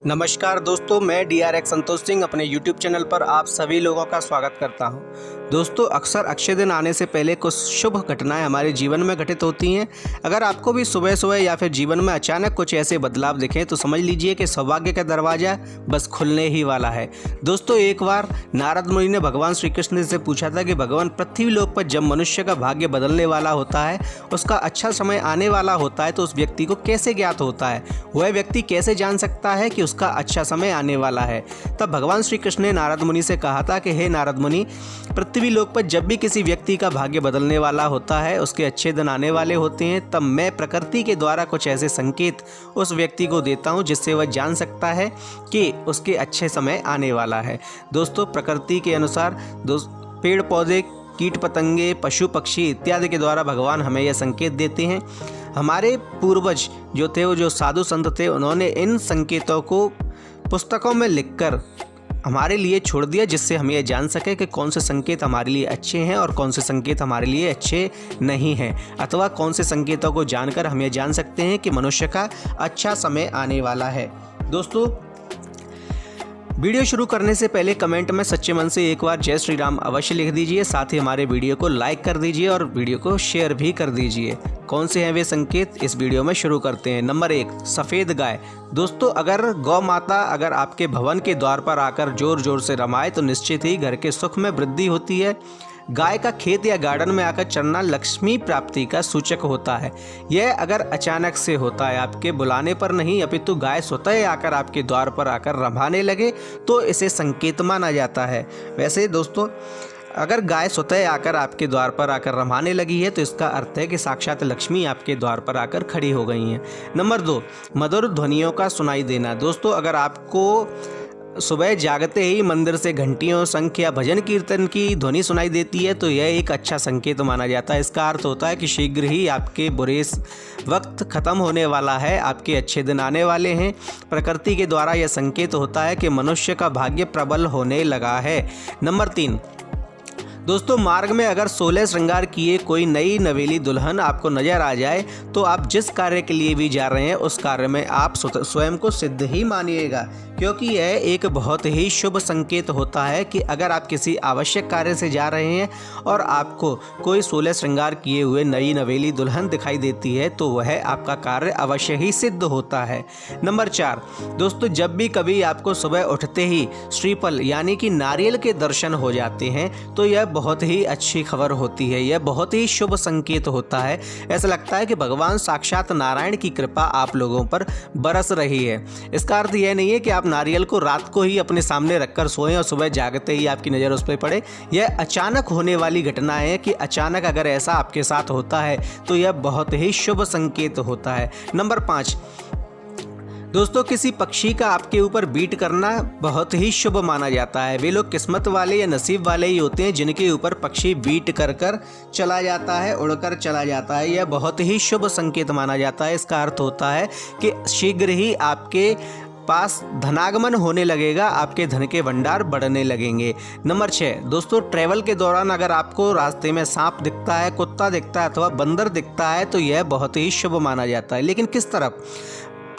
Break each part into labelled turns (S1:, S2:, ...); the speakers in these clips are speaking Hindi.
S1: नमस्कार दोस्तों, मैं DRX संतोष सिंह अपने YouTube चैनल पर आप सभी लोगों का स्वागत करता हूं। दोस्तों, अक्सर अक्षय दिन आने से पहले कुछ शुभ घटनाएं हमारे जीवन में घटित होती हैं। अगर आपको भी सुबह सुबह या फिर जीवन में अचानक कुछ ऐसे बदलाव दिखें तो समझ लीजिए कि सौभाग्य का दरवाज़ा बस खुलने ही वाला है। दोस्तों, एक बार नारद मुनि ने भगवान श्री कृष्ण से पूछा था कि भगवान, पृथ्वी लोक पर जब मनुष्य का भाग्य बदलने वाला होता है, उसका अच्छा समय आने वाला होता है, तो उस व्यक्ति को कैसे ज्ञात होता है? वह व्यक्ति कैसे जान सकता है कि उसका अच्छा समय आने वाला है? तब भगवान श्री कृष्ण ने नारद मुनि से कहा था कि हे नारद मुनि, पृथ्वी लोक पर जब भी किसी व्यक्ति का भाग्य बदलने वाला होता है, उसके अच्छे दिन आने वाले होते हैं, तब मैं प्रकृति के द्वारा कुछ ऐसे संकेत उस व्यक्ति को देता हूं जिससे वह जान सकता है कि उसके अच्छे समय आने वाला है। दोस्तों, प्रकृति के अनुसार पेड़ पौधे, कीट पतंगे, पशु पक्षी इत्यादि के द्वारा भगवान हमें यह संकेत देते हैं। हमारे पूर्वज जो थे, वो जो साधु संत थे, उन्होंने इन संकेतों को पुस्तकों में लिखकर हमारे लिए छोड़ दिया, जिससे हम ये जान सके कि कौन से संकेत हमारे लिए अच्छे हैं और कौन से संकेत हमारे लिए अच्छे नहीं हैं, अथवा कौन से संकेतों को जानकर हम ये जान सकते हैं कि मनुष्य का अच्छा समय आने वाला है। दोस्तों, वीडियो शुरू करने से पहले कमेंट में सच्चे मन से एक बार जय श्री राम अवश्य लिख दीजिए। साथ ही हमारे वीडियो को लाइक कर दीजिए और वीडियो को शेयर भी कर दीजिए। कौन से हैं वे संकेत, इस वीडियो में शुरू करते हैं। नंबर 1, सफ़ेद गाय। दोस्तों, अगर गौ माता अगर आपके भवन के द्वार पर आकर जोर जोर से रमाए तो निश्चित ही घर के सुख में वृद्धि होती है। गाय का खेत या गार्डन में आकर चरना लक्ष्मी प्राप्ति का सूचक होता है। यह अगर अचानक से होता है, आपके बुलाने पर नहीं, अपितु गाय स्वतः आकर आपके द्वार पर आकर रमाने लगे, तो इसे संकेत माना जाता है। वैसे दोस्तों, अगर गाय स्वतः आकर आपके द्वार पर आकर रमाने लगी है तो इसका अर्थ है कि साक्षात लक्ष्मी आपके द्वार पर आकर खड़ी हो गई हैं। नंबर 2, मधुर ध्वनियों का सुनाई देना। दोस्तों, अगर आपको सुबह जागते ही मंदिर से घंटियों, शंख या भजन कीर्तन की ध्वनि सुनाई देती है तो यह एक अच्छा संकेत माना जाता है। इसका अर्थ होता है कि शीघ्र ही आपके बुरे वक्त खत्म होने वाला है, आपके अच्छे दिन आने वाले हैं। प्रकृति के द्वारा यह संकेत होता है कि मनुष्य का भाग्य प्रबल होने लगा है। नंबर 3, दोस्तों, मार्ग में अगर 16 श्रृंगार किए कोई नई नवेली दुल्हन आपको नजर आ जाए तो आप जिस कार्य के लिए भी जा रहे हैं उस कार्य में आप स्वयं को सिद्ध ही मानिएगा, क्योंकि यह एक बहुत ही शुभ संकेत होता है कि अगर आप किसी आवश्यक कार्य से जा रहे हैं और आपको कोई 16 श्रृंगार किए हुए नई नवेली दुल्हन दिखाई देती है तो वह आपका कार्य अवश्य ही सिद्ध होता है। नंबर 4, दोस्तों, जब भी कभी आपको सुबह उठते ही श्रीफल यानी कि नारियल के दर्शन हो जाते हैं तो यह बहुत ही अच्छी खबर होती है। यह बहुत ही शुभ संकेत होता है। ऐसा लगता है कि भगवान साक्षात नारायण की कृपा आप लोगों पर बरस रही है। इसका अर्थ यह नहीं है कि आप नारियल को रात को ही अपने सामने रखकर सोएं और सुबह जागते ही आपकी नज़र उस पर पड़े। यह अचानक होने वाली घटना है कि अचानक अगर ऐसा आपके साथ होता है तो यह बहुत ही शुभ संकेत होता है। नंबर 5, दोस्तों, किसी पक्षी का आपके ऊपर बीट करना बहुत ही शुभ माना जाता है। वे लोग किस्मत वाले या नसीब वाले ही होते हैं जिनके ऊपर पक्षी बीट कर कर चला जाता है, उड़कर चला जाता है। यह बहुत ही शुभ संकेत माना जाता है। इसका अर्थ होता है कि शीघ्र ही आपके पास धनागमन होने लगेगा, आपके धन के भंडार बढ़ने लगेंगे। नंबर 6, दोस्तों, ट्रैवल के दौरान अगर आपको रास्ते में सांप दिखता है, कुत्ता दिखता है अथवा बंदर दिखता है तो यह बहुत ही शुभ माना जाता है। लेकिन किस तरफ?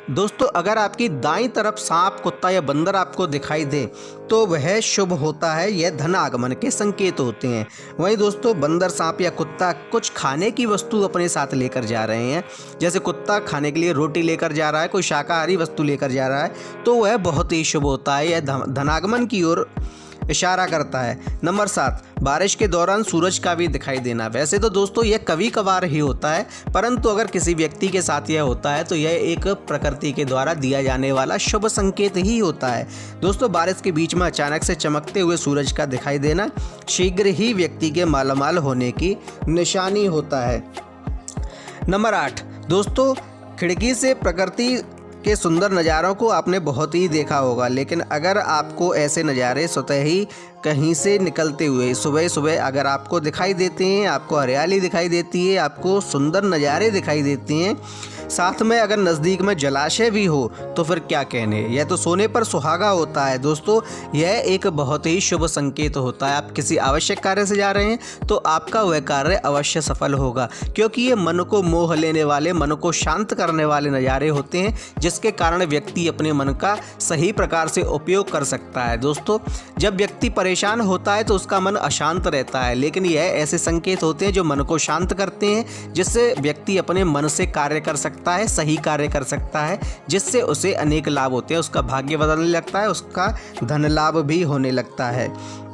S1: दोस्तों, अगर आपकी दाईं तरफ सांप, कुत्ता या बंदर आपको दिखाई दे तो वह शुभ होता है। यह धन आगमन के संकेत होते हैं। वहीं दोस्तों, बंदर, सांप या कुत्ता कुछ खाने की वस्तु अपने साथ लेकर जा रहे हैं, जैसे कुत्ता खाने के लिए रोटी लेकर जा रहा है, कोई शाकाहारी वस्तु लेकर जा रहा है, तो वह बहुत ही शुभ होता है। यह धनागमन की ओर इशारा करता है। नंबर 7, बारिश के दौरान सूरज का भी दिखाई देना। वैसे तो दोस्तों यह कभी कभार ही होता है, परंतु अगर किसी व्यक्ति के साथ यह होता है तो यह एक प्रकृति के द्वारा दिया जाने वाला शुभ संकेत ही होता है। दोस्तों, बारिश के बीच में अचानक से चमकते हुए सूरज का दिखाई देना शीघ्र ही व्यक्ति के मालामाल होने की निशानी होता है। नंबर 8, दोस्तों, खिड़की से प्रकृति के सुंदर नज़ारों को आपने बहुत ही देखा होगा, लेकिन अगर आपको ऐसे नज़ारे स्वतः ही कहीं से निकलते हुए सुबह सुबह अगर आपको दिखाई देते हैं, आपको हरियाली दिखाई देती है, आपको सुंदर नज़ारे दिखाई देते हैं, साथ में अगर नज़दीक में जलाशय भी हो तो फिर क्या कहने। यह तो सोने पर सुहागा होता है। दोस्तों यह एक बहुत ही शुभ संकेत होता है। आप किसी आवश्यक कार्य से जा रहे हैं तो आपका वह कार्य अवश्य सफल होगा, क्योंकि ये मन को मोह लेने वाले, मन को शांत करने वाले नज़ारे होते हैं, जिसके कारण व्यक्ति अपने मन का सही प्रकार से उपयोग कर सकता है। दोस्तों जब व्यक्ति परेशान होता है तो उसका मन अशांत रहता है, लेकिन यह ऐसे संकेत होते हैं जो मन को शांत करते हैं, जिससे व्यक्ति अपने मन से कार्य कर सकता है, सही कार्य कर सकता है, जिससे उसे अनेक लाभ होते हैं। उसका भाग्य बदलने लगता है, उसका धन लाभ भी होने लगता है।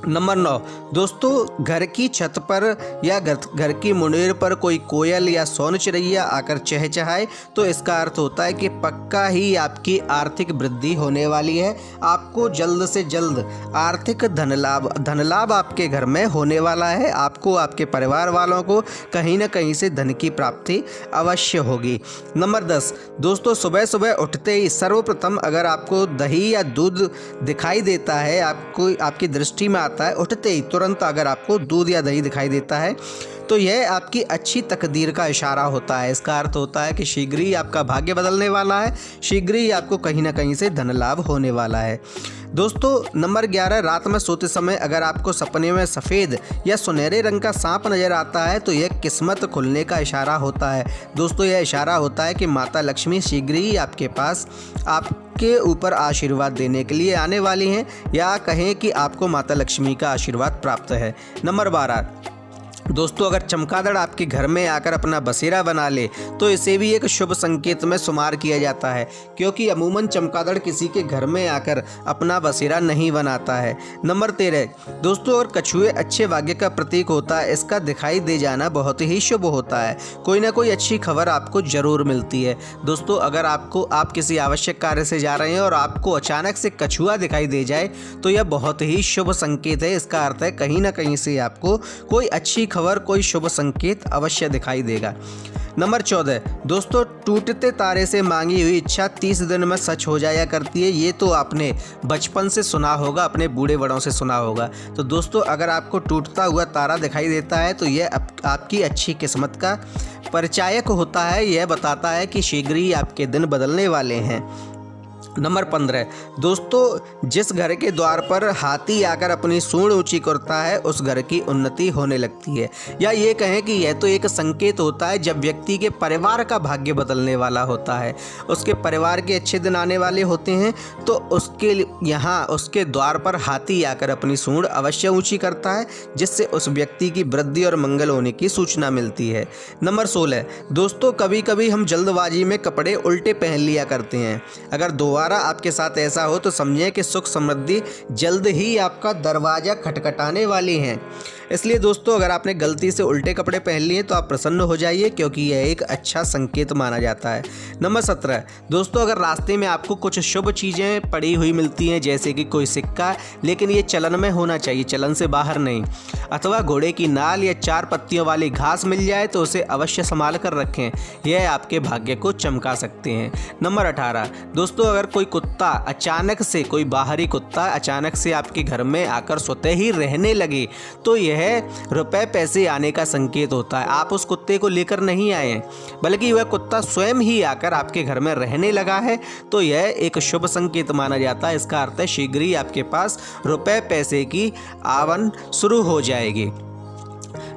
S1: नंबर 9 दोस्तों, घर की छत पर या घर की मुंडेर पर कोई कोयल या सोन चिड़ैया आकर चहचहाए तो इसका अर्थ होता है कि पक्का ही आपकी आर्थिक वृद्धि होने वाली है। आपको जल्द से जल्द आर्थिक धन लाभ आपके घर में होने वाला है। आपको, आपके परिवार वालों को कहीं ना कहीं से धन की प्राप्ति अवश्य होगी। नंबर 10 दोस्तों, सुबह सुबह उठते ही सर्वप्रथम अगर आपको दही या दूध दिखाई देता है, आपकी दृष्टि में आता है, उठते ही तुरंत अगर आपको दूध या दही दिखाई देता है तो यह आपकी अच्छी तकदीर का इशारा होता है। इसका अर्थ होता है कि शीघ्र ही आपका भाग्य बदलने वाला है, शीघ्र ही आपको कहीं ना कहीं से धन लाभ होने वाला है। दोस्तों नंबर 11, रात में सोते समय अगर आपको सपने में सफ़ेद या सुनहरे रंग का सांप नज़र आता है तो यह किस्मत खुलने का इशारा होता है। दोस्तों यह इशारा होता है कि माता लक्ष्मी शीघ्र ही आपके पास आपके ऊपर आशीर्वाद देने के लिए आने वाली हैं, या कहें कि आपको माता लक्ष्मी का आशीर्वाद प्राप्त है। नंबर 12 दोस्तों, अगर चमगादड़ आपके घर में आकर अपना बसेरा बना ले तो इसे भी एक शुभ संकेत में शुमार किया जाता है, क्योंकि अमूमन चमगादड़ किसी के घर में आकर अपना बसेरा नहीं बनाता है। नंबर 13 दोस्तों, और कछुए अच्छे भाग्य का प्रतीक होता है। इसका दिखाई दे जाना बहुत ही शुभ होता है। कोई ना कोई अच्छी खबर आपको जरूर मिलती है। दोस्तों अगर आप किसी आवश्यक कार्य से जा रहे हैं और आपको अचानक से कछुआ दिखाई दे जाए तो यह बहुत ही शुभ संकेत है। इसका अर्थ है कहीं ना कहीं से आपको कोई अच्छी खबर, कोई शुभ संकेत अवश्य दिखाई देगा। नंबर 14 दोस्तों, टूटते तारे से मांगी हुई इच्छा 30 दिन में सच हो जाया करती है। ये तो आपने बचपन से सुना होगा, अपने बूढ़े बड़ों से सुना होगा। तो दोस्तों अगर आपको टूटता हुआ तारा दिखाई देता है तो यह आपकी अच्छी किस्मत का परिचायक होता है। यह बताता है कि शीघ्र ही आपके दिन बदलने वाले हैं। नंबर 15 दोस्तों, जिस घर के द्वार पर हाथी आकर अपनी सूंड ऊंची करता है उस घर की उन्नति होने लगती है, या ये कहें कि यह तो एक संकेत होता है जब व्यक्ति के परिवार का भाग्य बदलने वाला होता है, उसके परिवार के अच्छे दिन आने वाले होते हैं, तो उसके द्वार पर हाथी आकर अपनी सूंड अवश्य ऊंची करता है, जिससे उस व्यक्ति की वृद्धि और मंगल होने की सूचना मिलती है। नंबर 16 दोस्तों, कभी कभी हम जल्दबाजी में कपड़े उल्टे पहन लिया करते हैं। अगर दोबारा आपके साथ ऐसा हो तो समझिए कि सुख समृद्धि जल्द ही आपका दरवाजा खटखटाने वाली है। इसलिए दोस्तों अगर आपने गलती से उल्टे कपड़े पहन लिए तो आप प्रसन्न हो जाइए, क्योंकि यह एक अच्छा संकेत माना जाता है। नंबर 17 दोस्तों, अगर रास्ते में आपको कुछ शुभ चीज़ें पड़ी हुई मिलती हैं, जैसे कि कोई सिक्का, लेकिन ये चलन में होना चाहिए, चलन से बाहर नहीं, अथवा घोड़े की नाल या 4 पत्तियों वाली घास मिल जाए तो उसे अवश्य संभाल कर रखें। यह आपके भाग्य को चमका सकते हैं। नंबर 18 दोस्तों, अगर कोई कुत्ता अचानक से, कोई बाहरी कुत्ता अचानक से आपके घर में आकर स्वतः ही रहने लगे तो यह रुपए पैसे आने का संकेत होता है। आप उस कुत्ते को लेकर नहीं आए हैं, बल्कि वह कुत्ता स्वयं ही आकर आपके घर में रहने लगा है, तो यह एक शुभ संकेत माना जाता है। इसका अर्थ है शीघ्र ही आपके पास रुपए पैसे की आवन शुरू हो जाएगी।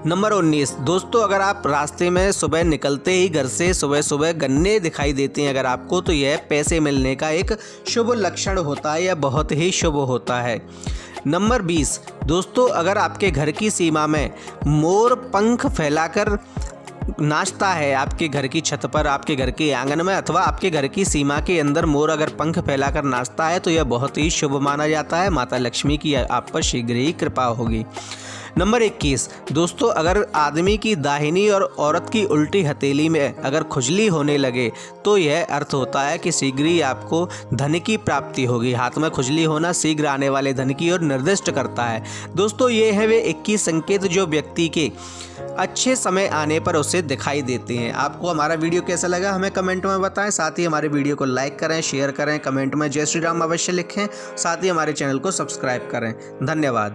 S1: नंबर 19 दोस्तों, अगर आप रास्ते में सुबह निकलते ही घर से सुबह सुबह गन्ने दिखाई देते हैं अगर आपको, तो यह पैसे मिलने का एक शुभ लक्षण होता है, यह बहुत ही शुभ होता है। नंबर 20 दोस्तों, अगर आपके घर की सीमा में मोर पंख फैलाकर नाचता है, आपके घर की छत पर, आपके घर के आंगन में, अथवा आपके घर की सीमा के अंदर मोर अगर पंख फैलाकर नाचता है तो यह बहुत ही शुभ माना जाता है। माता लक्ष्मी की आप पर शीघ्र ही कृपा होगी। नंबर 21 दोस्तों, अगर आदमी की दाहिनी और औरत की उल्टी हथेली में अगर खुजली होने लगे तो यह अर्थ होता है कि शीघ्र ही आपको धन की प्राप्ति होगी। हाथ में खुजली होना शीघ्र आने वाले धन की ओर निर्दिष्ट करता है। दोस्तों ये है वे 21 संकेत जो व्यक्ति के अच्छे समय आने पर उसे दिखाई देते हैं। आपको हमारा वीडियो कैसा लगा हमें कमेंट में बताएं। साथ ही हमारे वीडियो को लाइक करें, शेयर करें, कमेंट में जय श्री राम अवश्य लिखें। साथ ही हमारे चैनल को सब्सक्राइब करें। धन्यवाद।